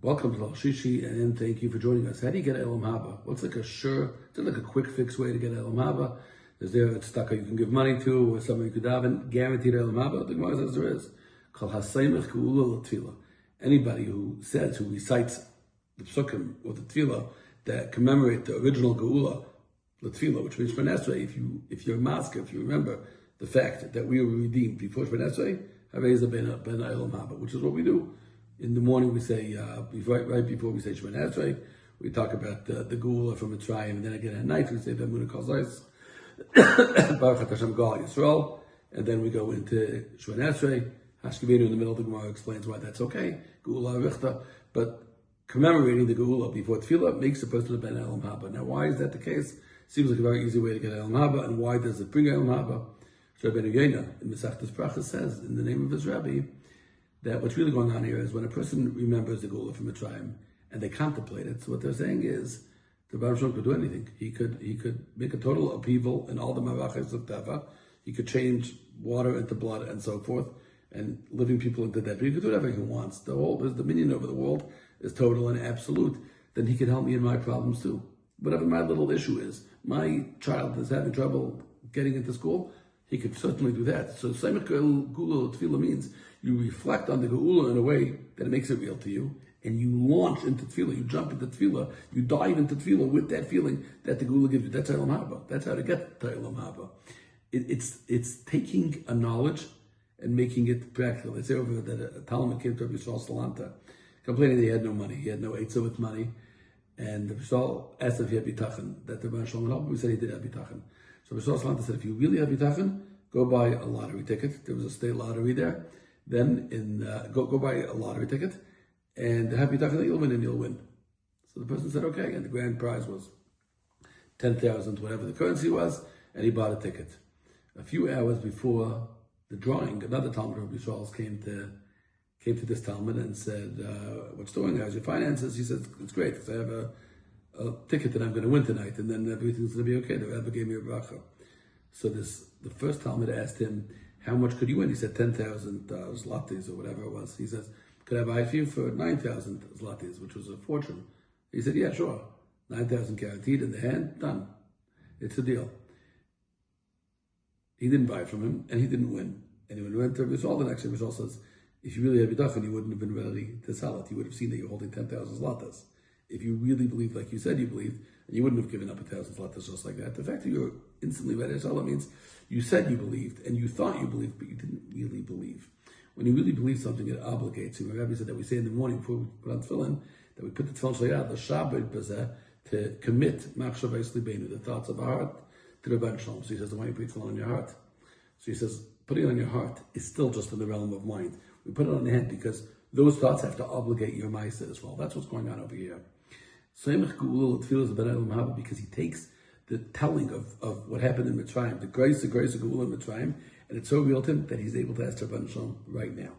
Welcome to Al Shishi, and thank you for joining us. How do you get Elam Haba? What's like a quick fix way to get Elam Haba? Is there a tzedakah you can give money to, or something you could daven, guaranteed Elam Haba? The Gemara says there is. Kol haseimach geula l'tefillah. Anybody who recites the psukim or the tefillah that commemorate the original geula l'tefillah, which means Shemon Esrei, if you're a masker, if you remember the fact that we were redeemed before Shemon Esrei, Haveza ben Elam Haba, which is what we do. In the morning we say, right before we say Shemon Esrei, we talk about the geula from Mitzrayim, and then again at night we say the Emunah Kol Zayis, Baruch Hashem Gal Yisroel, and then we go into Shemon Esrei. Hashkivenu in the middle of the Gemara explains why that's okay, geula richta, but commemorating the geula before tefillah makes the person a ben Elam Haba. Now, why is that the case? Seems like a very easy way to get Elam Haba, and why does it bring Elam Haba? So Rabbeinu Yonah in Parshas says, in the name of his Rabbi, that what's really going on here is when a person remembers the geula from Mitzrayim and they contemplate it. So what they're saying is the Baruch Shem could do anything. He could make a total upheaval in all the marachas of Teva. He could change water into blood and so forth, and living people into dead. But he could do whatever he wants. His dominion over the world is total and absolute. Then he could help me in my problems too. Whatever my little issue is, my child is having trouble getting into school, he could certainly do that. So Seimach Geula Tefillah means you reflect on the Geula in a way that it makes it real to you, and you launch into Tefillah, you jump into Tefillah, you dive into Tefillah with that feeling that the Geula gives you. That's Elam Haba. That's how to get to Elam Haba. It's taking a knowledge and making it practical. They say over that a Talmud came to Yisroel Salanta, complaining that he had no money, he had no eitzah with money, and Yisroel asked if he had bitachon, that the Rebbeinu Shalom would help him. He said he did have bitachon. So Yisroel Salanta said, if you really have bitachon, go buy a lottery ticket. There was a state lottery there. Then go buy a lottery ticket, and have bitachon that you'll win, and you'll win. So the person said, okay, and the grand prize was 10,000, whatever the currency was, and he bought a ticket. A few hours before the drawing, another Talmud of Yisrael came to this Talmud and said, what's doing? How's your finances? He said, it's great, because I have a ticket that I'm going to win tonight, and then everything's going to be okay. The Rebbe gave me a bracha. So the first Talmud asked him, how much could you win? He said 10,000 zlotys or whatever it was. He says, could I buy it for you for 9,000 zlotys, which was a fortune? He said, yeah, sure. 9,000 guaranteed in the hand, done. It's a deal. He didn't buy it from him, and he didn't win. And when he went to Yisroel, the next year, Yisroel says, if you really had bitachon, you wouldn't have been ready to sell it. You would have seen that you're holding 10,000 zlatas. If you really believed, like you said you believed, and you wouldn't have given up 1,000 zlatas just like that. The fact that you're instantly ready to sell it means you said you believed, and you thought you believed, but you didn't really believe. When you really believe something, it obligates you. Rabbi said that we say in the morning before we put on tefillin, that we put the tefillin shayat, the Shabbat Bezeh, to commit machshavos libenu, the thoughts of our heart, to the Rebbeinu Shalom. So he says, why don't you put tefillin on your heart? So he says, putting it on your heart is still just in the realm of mind. We put it on the head because those thoughts have to obligate your ma'aseh as well. That's what's going on over here. Seimach Geula L'Tefillah is ben Elam Haba because he takes the telling of what happened in Mitzrayim, the grace of Geula in Mitzrayim, and it's so real to him that he's able to ask Rebbeinu Shalom right now.